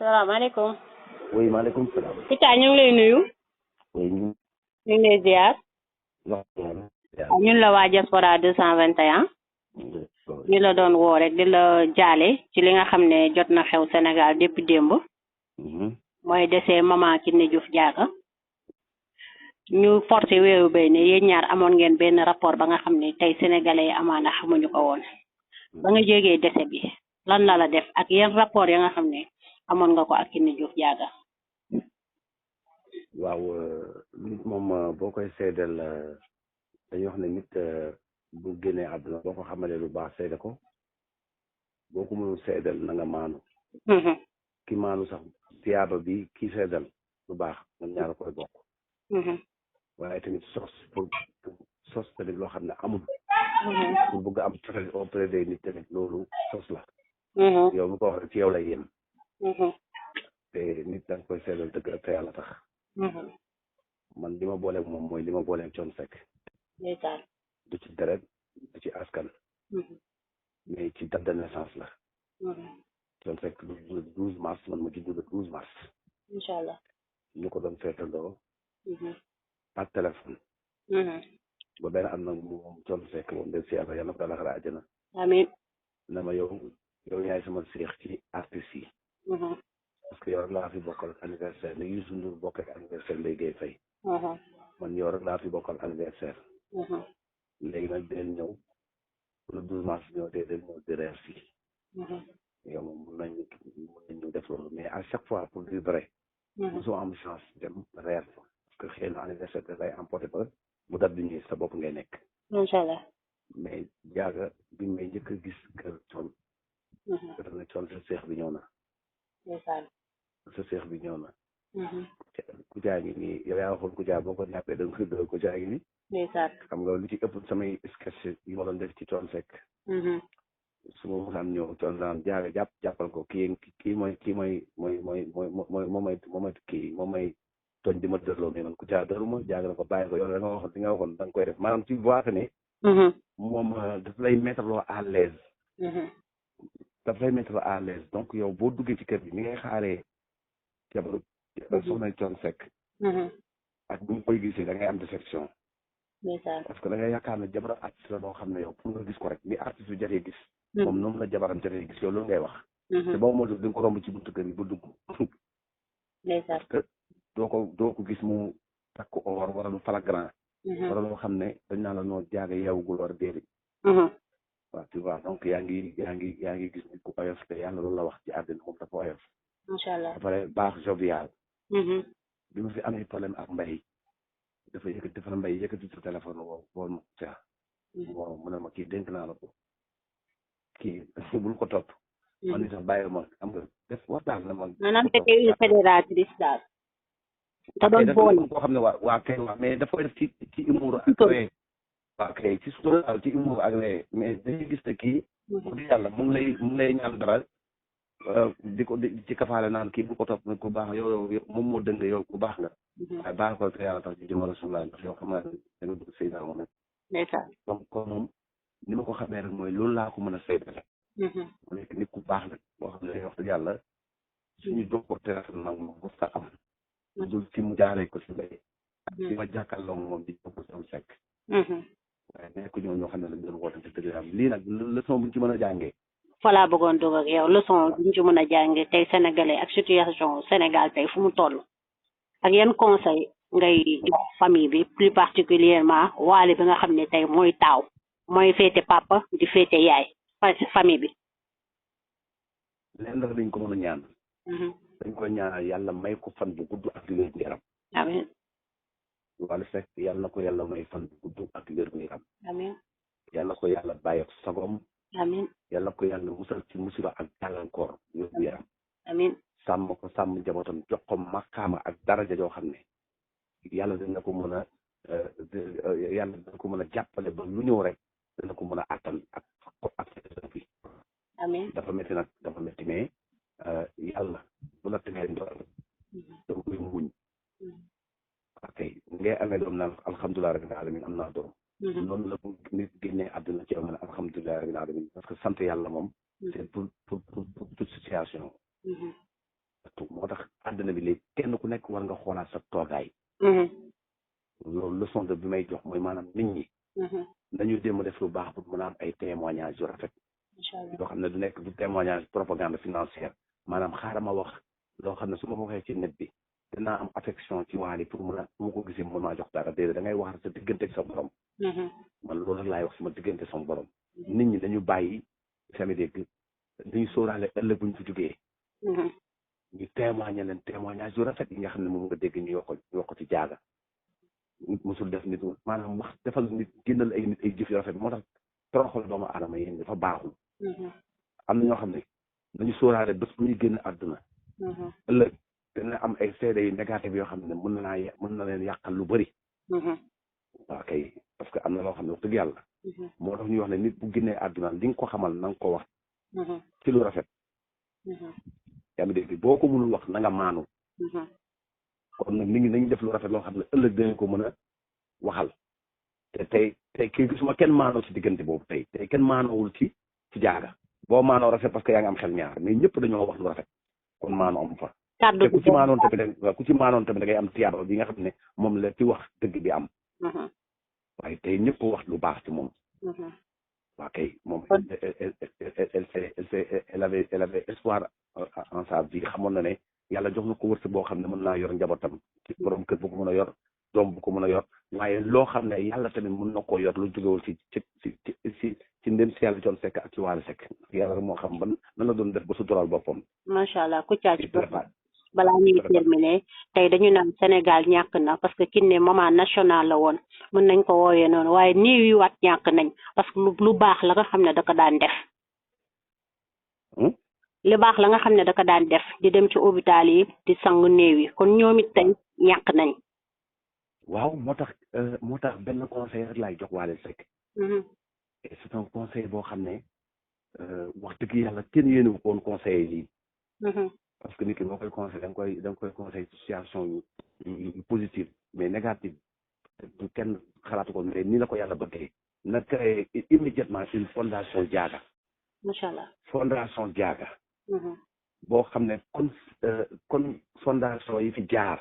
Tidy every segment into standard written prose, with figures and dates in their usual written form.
salaamaaleykum. oui maaleykum salaam. Kouthia ñu ngi lay nuyu. oui ñu ñu ngi lay ziar. wax ñun la waa Diaspora 221. di la doon woo rek di la jaale ci li nga xam ne jot na xew Sénégal depuis démb. mooy décès maman Kiné Diouf Diaga. ñu forcé wéeru béy ne yéen ñaar amoon ngeen benn rapport ba nga xam ne tey sénégalais yi amaana xamuñu ko woon. ba nga jógee décès bi lan la def ak yan rapport ya nga xam ne amoon nga ko ak Kiné Diouf Diaga. waaw nit moom boo koy seedal dañuy wax ne nit bu génnee àdduna boo ko xamalee lu baax seede ko boo ko mënul seedal na nga maanu. ki maanu sax tiyaaba bi kii seedal lu baax ñoom ñaar koy bokk. waaye tamit sos tamit loo xam ne amul. pour bëgg am cofeel auprès des nit tamit loolu sos la. yow mi ko wax rek ci yow lay yem. te nit da nga koy seedal dëgg rek te yàlla tax. man li ma booleeg moom mooy li ma booleeg Thione Seck. du ci deret du ci askan. mais ci date de naissance la. Thione Seck le 12 mars man ma judd le 12 mars. incha allah ñu ko doon feetandoo. par téléphone. ba benn am nag moom Thione Seck moom del si yàlla yàlla ko yàlla xaraa àjjana. amiin. na ma yow yaay sama seex ci artistes yi. parce que yow rek laa fi bokkal anniversaire ne Youssou Ndour bokk ak anniversaire Mbaye Gueye Faye. man yow rek laa fi bokkal anniversaire. léegi nag dinañ ñëw le 12 mars ñëw dee ñëw di reer fii. yow moom mun nañ ñu def loolu mais à chaque fois pour dire vrai. mosoo am chance dem reer fa parce que xëy na anniversaire da lay emporté ba mu date bi ñuy sa bopp ngay nekk. incha allah. mais Diaga bi may njëkk a gis kër Thione. dafa ne Thione sa seex bi ñëw na. sa seex bi ñëw na. Kouthia ngi nii yow yaa waxoon Kouthia boo ko jàppee da nga koy dëgg Kouthia ngi nii. xam nga lu ci ëpp samay sketch yi ma doon def ci Thione Seck. su ma mosaan ñëw Thione daan Diaga jàppal ko kii mooy kii moom may tooñ di ma dërloo mais man Kouthia dëru ma Diaga na ko bàyyi ko yow da nga waxoon di nga waxoon da nga koy def maanaam tu vois que ne. moom daf lay mettre loo à l'aise. daf lay mettre à l'aise donc yow boo duggee ci kër gi ni ngay xaaree jabaru soxna Thione Seck. ak bu ñu koy gisee da ngay am déception. parce que da ngay yaakaar ne jabaru artiste la boo xam ne yow pour nga gis ko rek ni artiste yu jotee gis. moom noonu la jabaram jotee gis yow loolu ngay wax. te boobu moo tax di nga ko romb ci buntu kër yi ba dugg. parce que doo ko gis mu takk or wala lu flagrant. wala loo xam ne dañ naan la noo Diaga yeewugul war déedéet. waaw tu vois donc yaa ngi gis nit ku oyof te yàlla loolu la wax ci àddina moom dafa oyof. incha allah ba pare baax jovial. bi ma fi amee problème ak mbay dafa yëkkati sa téléphone woo ma ca. bon mu ne ma kii dénk naa la ko kii bul ko topp. man ni sax bàyyi ma am nga def waxtaan la ma. maanaam c'était une fédératrice daal. te doon boole koo xam ne waa kay waa mais dafa def ci humour ak ree. waaw kay ci sutura ci humour ak ree mais dañuy gis ne kii. wax dëgg yàlla mu ngi lay ñaan dara. di ci kafaale naan kii bu ko topp ku baax yow moom moo dëng yow ku baax nga. waaye baax ko te yàlla tax ci jëmale Rasulullah ndax yow xam naa ne da nga bëgg Seydina moom donc kon moom ni ma ko xamee rek mooy loolu laa ko mën a seydale. mu nekk nit ku baax nag boo xam ne wax dëgg yàlla suñu jokkoo téléphone nag moom sa am. dul ci mu jaaree ko si mbay. ci ma jàkkaarloo moom di jokkoo Thione Seck. waaye nekk ñoo xam ne lañ doon woote dëgg yàlla lii nag leçon buñ ci mën a jàngee. voilà bëggoon dugg ak yow leçon buñ ci mën a jàngee tey sénégalais ak situation Sénégal tey fu mu toll. ak yan conseil ngay jox famille bi plus particulièrement waale bi nga xam ne tey mooy taaw mooy féete papa di féete yaay famille bi. leen rek dañ ko mën a ñaan. dañ ko ñaanal yàlla may ko fan bu gudd ak wér gu yaram. amiin. Wally Seck yàlla na ko yàlla may fan bu gudd ak wér gu yaram. amiin. yàlla ko yàlla bàyyi ak sagom. amiin. yàlla ko yàlla musal ci musiba ak gàllankoor wér gu yaram. amiin. sàmm ko sàmm njabootam jox ko makkaama ak daraja joo xam ne yàlla dina ko mën a jàppale ba lu ñëw rek dina ko mën a attan ak bi. amiin. dafa métti nag dafa métti mais yàlla bu la tegee ndox da koy muñ. ok ngay amee doom naan alhamdulilah rabbil alamin am naa doom. noonu la nit génnee àdduna ci am alhamdulilah rabbil alamin parce que sant yàlla moom. c'est pour toute situation. nattu moo tax àddina bi léegi kenn ku nekk war nga xoolaat sa toogaay. loolu leçon de bi may jox mooy maanaam nit ñi. nañu dem def lu baax pour mën a am ay témoignages yu rafet. yoo xam ne du nekk du témoignage propagande financière maanaam xaaral ma wax loo xam ne su ma ko waxee ci net bi dinaa am affection ci Wally pour mën a su ma ko gisee mën maa jox dara déedéet da ngay wax sa diggante ak sa borom. man loolu rek laay wax sama diggante sama borom. nit ñi dañu bàyyi sami dégg dañu sóoraale ëllëg bu ñu fi jógee. ñu témoigner leen témoignage yu rafet yi nga xam ne moom nga dégg ñu wax ko ci jaaga. nit musul def nit maanaam wax defal nit génnal ay nit ay jëf yu rafet moo tax toroxal doomu aadama yi dafa baaxul. am na ñoo xam ne dañu sóoraale bés bu ñuy génn àdduna. ëllëg dina am ay seede yu négatif yoo xam ne mën na leen yàqal lu bëri. waaw kay parce que am na loo xam ne wax dëgg yàlla. moo tax ñuy wax ne nit bu génnee àdduna li nga ko xamal na nga ko wax. ci lu rafet. yaa ngi dégg boo ko mënul wax na nga maanu. kon nag nit ñi nañu def lu rafet loo xam ne ëllëg dinañ ko mën a waxal. te tey kii gisuma kenn maanoo ci diggante boobu tey kenn maanoowul ci jaaga. boo maanoo rafet parce que yaa ngi am xel ñaar mais ñëpp dañoo wax lu rafet kon maanoo am fa. te ku ci maanoon tamit da ngay am tiyaaba bi nga xam ne moom la ci wax dëgg bi am. waaye tey ñëpp wax lu baax ci moom. waa kay moom elle avait espoir en sa vie xamoon na ne yàlla jox na ko wërsëg boo xam ne mën naa yor njabootam ci borom kër bu ko mën a yor doom bu ko mën a yor waaye loo xam ne yàlla tamit mën na koo yor lu jógewul ci ndem si yàlla Thione Seck ak ci Wally Seck yàlla rek moo xam ban nan la doon def ba sutural boppam. macha allah Kouthia balaa ñuy terminé tey dañu naan Sénégal ñàkk na parce que Kiné maman national la woon mën nañ ko woowee noonu waaye néew yi waat ñàkk nañ parce que lu baax la nga xam ne da ko daan def. li baax la nga xam ne da ko daan def di dem ci hôpital yi di sang néew yi kon ñoom it tey ñàkk nañ. waaw moo tax benn conseil rek laay jox Wally Seck. et c'est un conseil boo xam ne wax dëgg yàlla kenn yéenewu ko woon conseil yi. parce que nit ki boo koy conseil da nga koy conseil situation yu positive mais négative du kenn xalaatu ko mais nii la ko yàlla bëggee na créé immédiatement une fondation Diaga. macha allah fondation Diaga. boo xam ne kon fondation yi fi jaar.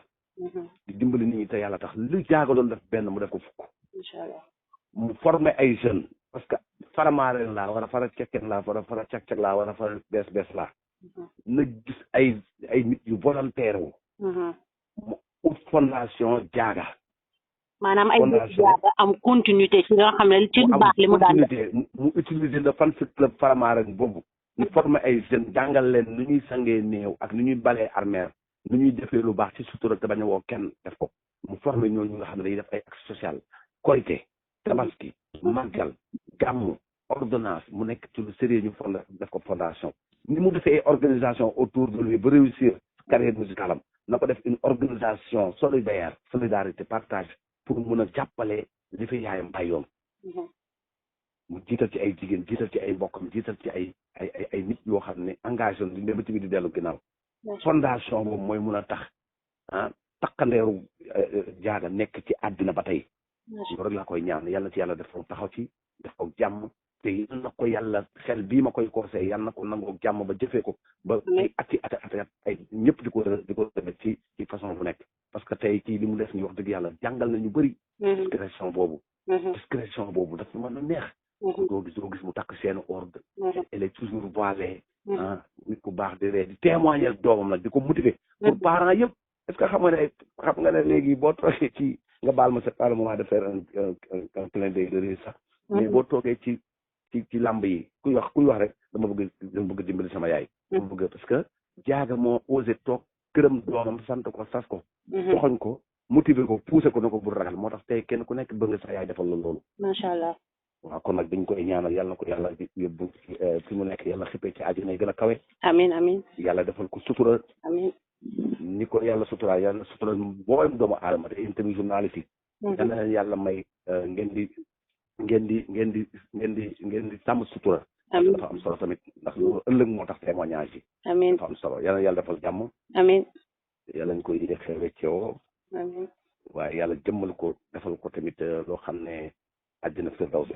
di dimbali nit ñi te yàlla tax lu Diaga doon def benn mu def ko fukk. macha allah mu former ay jeunes parce que faramaareen laa war a fara cekken laa war a fara cek-cek laa war a fara bees laa. na gis ay nit yu volontaire wu. mu ut fondation Diaga. maanaam ay nit Diaga am continuité ci nga xam ne ci lu baax li mu daan def mu utiliser le fan club faramaareen boobu. ñu former ay jeunes jàngal leen nu ñuy sangee néew ak nu ñuy balee armeer nu ñuy defee lu baax ci sutura te bañ a woo kenn def ko mu former ñooñu nga xam ne dañuy def ay action sociale korité tabaski màggal gàmmu ordonnance mu nekk ci lu sérieux ñu def ko fondation ni mu defee ay organisation autour de lui ba réussir carrière musicale am na ko def une organisation solidarité partage pour mun a jàppale li fi yaayam bàyyoon mu jiital ci ay jigéen jiital ci ay mbokkam jiital ci ay nit yoo xam ne engagé woon di dem ba ci biir di dellu ginnaaw fondation boobu mooy mun a tax takkandeeru Diaga nekk ci àddina ba tey loolu rek laa koy ñaan yàlla ci yàlla def ko taxaw ci def ko jàmm te yal na ko yàlla xel bii ma koy conseillé yal na ko nangoo jàmm ba jëfee ko ba ay ati ay ñëpp di ko defee ci façon bu nekk parce que tey kii li mu def ni wax dëgg yàlla jàngal na ñu bëri discrétion boobu dafa mën a neex doo gis mu takk seen ordre elle est toujours voilée nit ku baax di ree di témoigner doomam nag di ko motiver pour parents yëpp est-ce que xam nga ne léegi boo toogee ci nga baal ma c'est pas le moment de faire un clin d'œil de rire sax mais boo toogee ci làmb yi kuy wax rek dama bëgg dimbali sama yaay dama bëgg parce que Diaga moo osé toog këram doomam sant ko sas ko joxoñ ko motiver ko pousser ko na ko bul ragal moo tax tey kenn ku nekk bëgg sa yaay defal la loolu macha allah waaw kon nag dañ koy ñaanal yàlla na ko yàlla yóbbu fi mu nekk yàlla xippee ci àjjana yi gën a kawe amiin yàlla defal ko sutura amiin ni ko yàlla sutura booyam doomu aadama te yéen tamit journaliste yi yal na leen yàlla may ngeen di sàmm sutura dafa am solo tamit ndax loolu ëllëg moo tax témoignage yi amiin dafa am solo yal na yàlla defal jàmm amiin yàlla ñu koy yéexee weccoo amiin waaye yàlla jëmmal ko defal ko tamit loo xam ne àddina firdaws